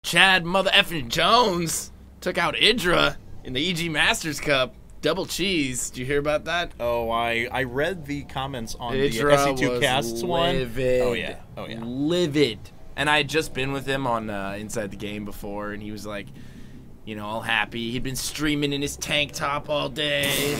Chad mother effing Jones took out Idra in the EG Masters Cup. Double cheese. Did you hear about that? Oh, I read the comments on Idra the SC2 was Casts livid. one. Oh yeah. Livid. And I had just been with him on Inside the Game before, and he was like, you know, all happy. He'd been streaming in his tank top all day.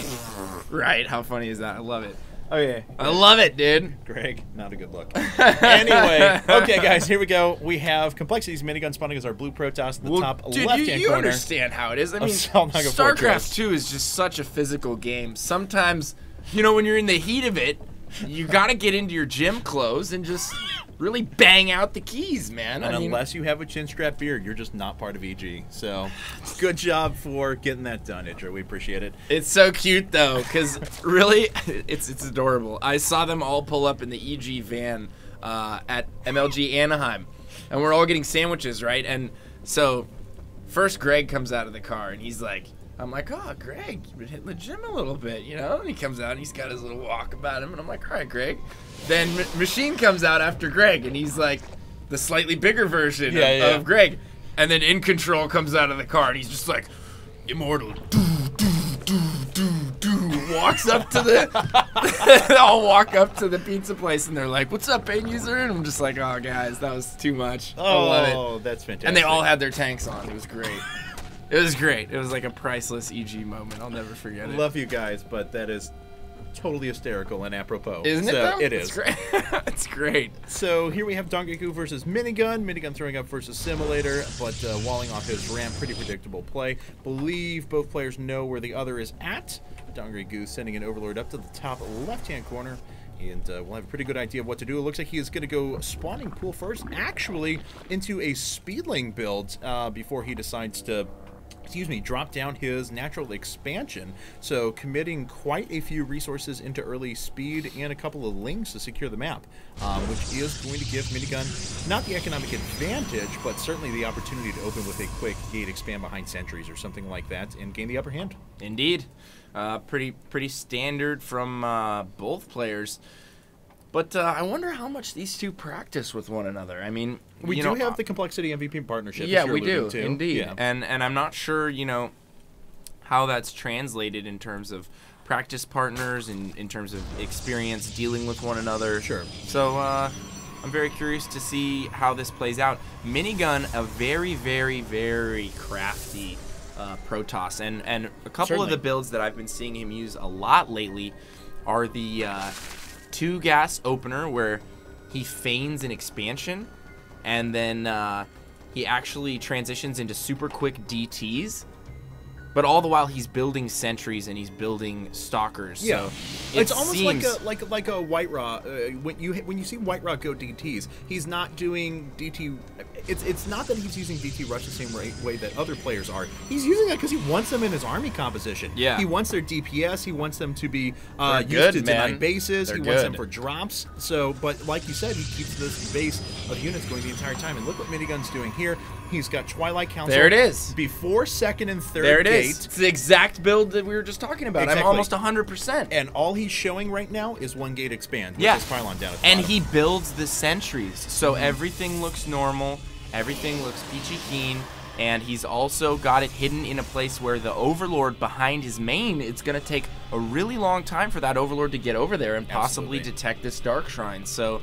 Right? How funny is that? I love it. Oh yeah. I love it, dude. Greg, not a good look. Anyway, okay, guys, here we go. We have Complexity's Minigun spawning as our blue Protoss in the top left-hand corner. You understand how it is. I mean, StarCraft 2 is just such a physical game. Sometimes, you know, when you're in the heat of it, you got to get into your gym clothes and just really bang out the keys, man. And unless you have a chin strap beard, you're just not part of EG. So, good job for getting that done, Idra. We appreciate it. It's so cute, though, because really, it's adorable. I saw them all pull up in the EG van at MLG Anaheim, and we're all getting sandwiches, right? And so, first Greg comes out of the car, and he's like, I'm like, oh, Greg, you've been hitting the gym a little bit, you know? And he comes out, and he's got his little walk about him, and I'm like, all right, Greg. Then Machine comes out after Greg, and he's like the slightly bigger version of Greg. And then In Control comes out of the car, and he's just like, Immortal, walks up to the, they all walk up to the pizza place, and they're like, what's up, pain user? And I'm just like, oh, guys, that was too much. Oh, I love it. Oh, that's fantastic. And they all had their tanks on. It was great. It was great. It was like a priceless EG moment. I'll never forget it. Love you guys, but that is totally hysterical and apropos. Isn't it, though? It is. It's great. It's great. So here we have DongRaeGu versus Minigun. Minigun throwing up versus Simulator, but walling off his ramp. Pretty predictable play. Believe both players know where the other is at. DongRaeGu sending an Overlord up to the top left-hand corner. And we'll have a pretty good idea of what to do. It looks like he is going to go spawning pool first, actually into a Speedling build before he decides to drop down his natural expansion. So committing quite a few resources into early speed and a couple of lings to secure the map, which is going to give Minigun not the economic advantage, but certainly the opportunity to open with a quick gate expand behind sentries or something like that and gain the upper hand. Indeed. Pretty standard from both players. But I wonder how much these two practice with one another. I mean, we do have the Complexity MVP partnership. Yeah, we do, to. Indeed. Yeah. And I'm not sure, you know, how that's translated in terms of practice partners and in terms of experience dealing with one another. Sure. So I'm very curious to see how this plays out. Minigun, a very, very, very crafty Protoss, and a couple of the builds that I've been seeing him use a lot lately are the 2-gas opener, where he feigns an expansion and then he actually transitions into super quick DTs, but all the while he's building sentries and he's building stalkers. Yeah, so it's almost like a White Raw. When you see White Raw go DTs, he's not doing DT. It's not that he's using DT rush the same way that other players are. He's using that because he wants them in his army composition. Yeah, he wants their DPS. He wants them to be used good, to deny bases. He wants them for drops. So, but like you said, he keeps this base of units going the entire time. And look what Minigun's doing here. He's got Twilight Council. There it is. Before second and third there it gate. Is. It's the exact build that we were just talking about. Exactly. I'm almost 100%. And all he's showing right now is one gate expand. With yeah. his pylon down at the and bottom. he builds the sentries. So everything looks normal. Everything looks peachy keen. And he's also got it hidden in a place where the Overlord behind his main, it's going to take a really long time for that Overlord to get over there and possibly detect this Dark Shrine. So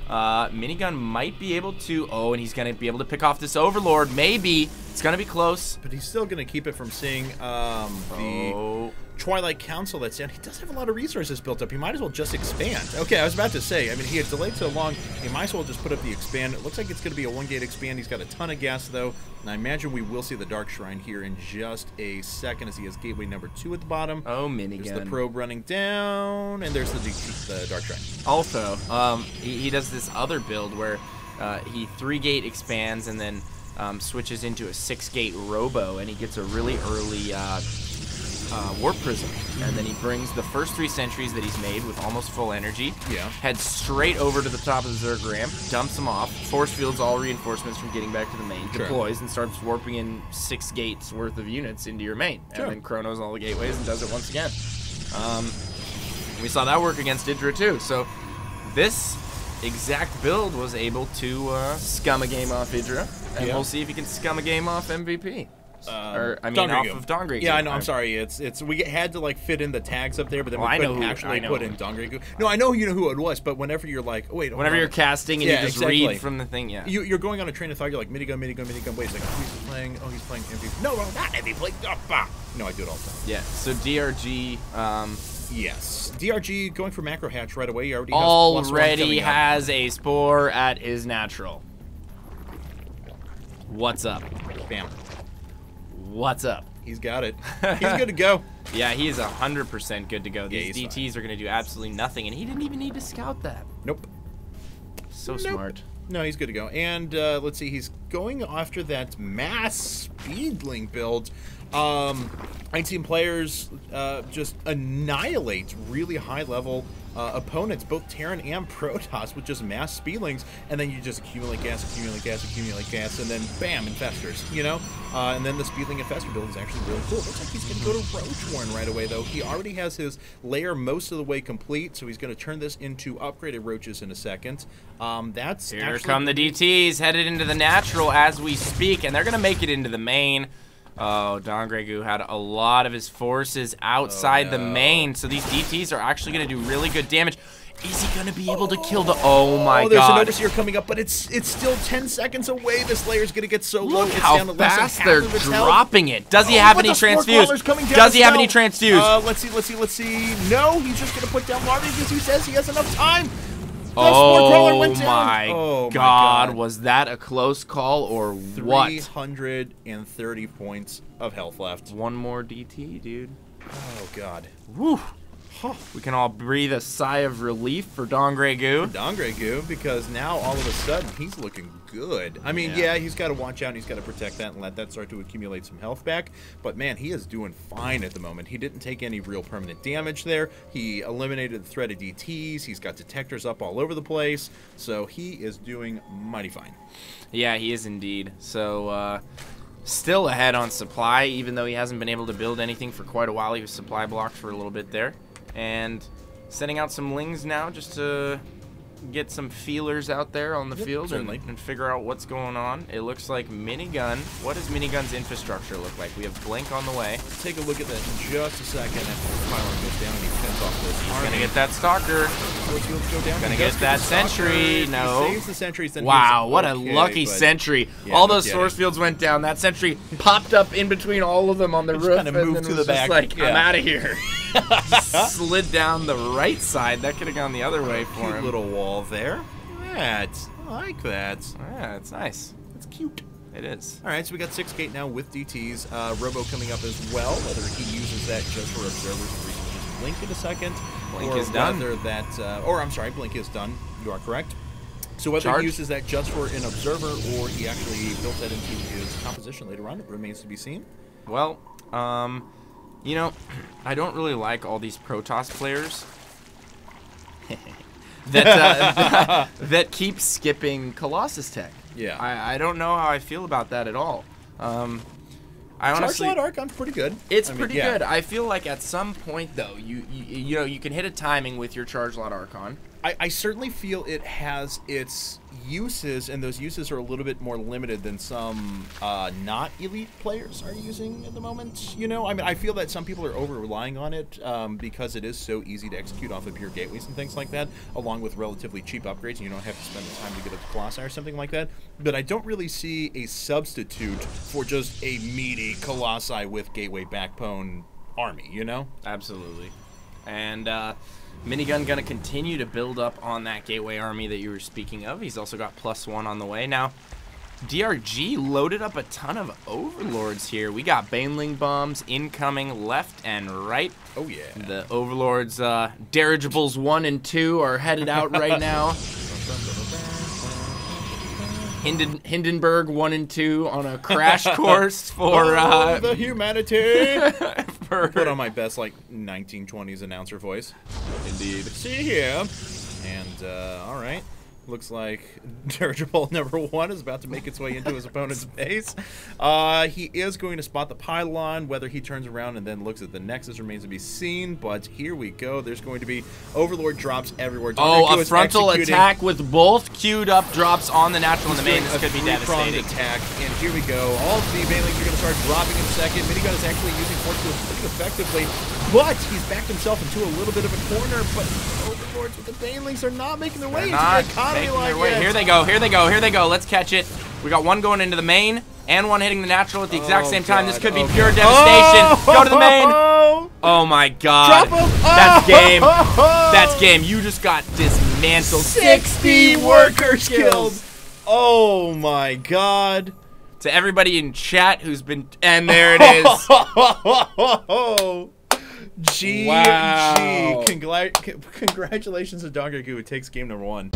Minigun might be able to, and he's going to be able to pick off this Overlord. Maybe. It's going to be close. But he's still going to keep it from seeing the Twilight Council that's down. He does have a lot of resources built up. He might as well just expand. Okay, I was about to say, I mean, he had delayed so long, he might as well just put up the expand. It looks like it's going to be a 1-gate expand. He's got a ton of gas, though. And I imagine we will see the Dark Shrine here in just a second as he has gateway number 2 at the bottom. Oh, Minigun. There's the probe running down, and there's the Dark Shrine. Also, he does this other build where he 3-gate expands and then switches into a 6-gate robo, and he gets a really early Warp Prism, and then he brings the first 3 sentries that he's made with almost full energy, heads straight over to the top of the Zerg ramp, dumps them off, force fields all reinforcements from getting back to the main, deploys, and starts warping in 6 gates worth of units into your main, and then chronos all the gateways and does it once again. We saw that work against Idra too, so this exact build was able to scum a game off Idra. and Yeah. we'll see if he can scum a game off MVP. Or I mean, DongRaeGu. off of DongRaeGu. Yeah, I know. I'm sorry. We had to like fit in the tags up there, but then Well, we I know couldn't who- actually I know. put in DongRaeGu. No, I know you know who it was, but whenever you're like, oh, wait, hold Whenever on. you're casting and Yeah, you just exactly. read from the thing, yeah. You're going on a train of thought. You're like Minigun. Wait a second. Who's playing? Oh, he's playing MVP. No, not MVP. Oh, bah. No, I do it all the time. Yeah. So DRG Yes, DRG going for macro hatch right away. He already has +1 already coming up. has a spore at his natural. What's up? Bam. What's up? He's got it. He's good to go. Yeah, he is 100% good to go. These he's DTs are going to do absolutely nothing, and he didn't even need to scout that. Nope. So smart. No, he's good to go. And let's see, he's going after that mass speedling build. I've seen players just annihilate really high-level opponents, both Terran and Protoss, with just mass speedlings, and then you just accumulate gas, and then bam, infestors, you know? And then the speedling infestor build is actually really cool. Looks like he's going to go to Roachworn right away, though. He already has his layer most of the way complete, so he's going to turn this into upgraded roaches in a second. That's Here actually come the DTs, headed into the natural as we speak, and they're going to make it into the main. Oh, DongRaeGu had a lot of his forces outside the main, so these DTs are actually going to do really good damage. Is he going to be able to kill the... Oh, my there's an God. Overseer coming up, but it's still 10 seconds away. This layer's going to get so low. Look It's how down to less than fast half they're of its health. dropping it. Does he have But any the Spore Crawler's coming transfuse? down Does he as have any well. transfuse? Let's see. No, he's just going to put down Larvae because he says he has enough time. The Spore Crawler went down. My God. Was that a close call or what? 330 points of health left. One more DT, dude. Oh, God. Woo. We can all breathe a sigh of relief for DongRaeGu. DongRaeGu, because now all of a sudden he's looking good. I mean, yeah, he's got to watch out and he's got to protect that and let that start to accumulate some health back. But man, he is doing fine at the moment. He didn't take any real permanent damage there. He eliminated the threat of DTs. He's got detectors up all over the place. So he is doing mighty fine. Yeah, he is indeed. So, still ahead on supply, even though he hasn't been able to build anything for quite a while. He was supply blocked for a little bit there. And sending out some lings now just to get some feelers out there on the field and figure out what's going on. It looks like Minigun. What does Minigun's infrastructure look like? We have Blink on the way. Take a look at that in just a second. After the pylon goes down and he fends off this He's going to get that Stalker. Going to get that sentry. No. He saves the sentries. Then Wow, he's what a okay, lucky but sentry. yeah, all no those kidding. source fields went down. That sentry popped up in between all of them on the roof. kinda and moved then to was the just back. like, Yeah. I'm out of here. Just slid down the right side. That could have gone the other way for Cute him. little wall there. I like that. Yeah, it's nice. It's cute. It is. All right, so we got 6 gate now with DTs. Robo coming up as well. Whether he uses that just for observers or he can just blink in a second. Blink or is done. Whether that, or I'm sorry, blink is done. You are correct. So whether Charge. he uses that just for an observer or he actually built that into his composition later on, it remains to be seen. Well, you know, I don't really like all these Protoss players that keep skipping Colossus tech. Yeah. I don't know how I feel about that at all. I honestly, Charge Light Archon's pretty good. it's I mean, pretty yeah. good. I feel like at some point though, you know, you can hit a timing with your Charge Lot Archon. I certainly feel it has its uses, and those uses are a little bit more limited than some not elite players are using at the moment. You know, I mean, I feel that some people are over-relying on it because it is so easy to execute off of pure gateways and things like that, along with relatively cheap upgrades, and you don't have to spend the time to get up to Colossi or something like that. But I don't really see a substitute for just a meaty Colossi with gateway backbone army, you know? Absolutely. And Minigun going to continue to build up on that gateway army that you were speaking of. He's also got +1 on the way. Now, DRG loaded up a ton of Overlords here. We got Baneling bombs incoming left and right. Oh, yeah. The Overlords, Dirigibles 1 and 2 are headed out right now. Hindenburg 1 and 2 on a crash course for the humanity. for Put on my best like 1920s announcer voice. Indeed. See here. And all right, Looks like dirigible number 1 is about to make its way into his opponent's base. He is going to spot the pylon. Whether he turns around and then looks at the Nexus remains to be seen. But here we go. There's going to be Overlord drops everywhere. Oh, a frontal attack with both queued up drops on the natural and the main. This could be devastating. Attack, and here we go. All of the banelings are going to start dropping in a second. Minigun is actually using Force Field pretty effectively, but he's backed himself into a little bit of a corner. But Overlords with the banelings are not making their way into the economy line yet. Here they go, here they go, here they go. Let's catch it. We got one going into the main and one hitting the natural at the exact same time. This could be pure devastation. Go to the main. Oh my god. Drop him. That's game. That's game. You just got dismantled. 60 worker skills. Oh my god. To everybody in chat who's been... And there it is. GG. Congratulations to DongRaeGu, who takes game number 1.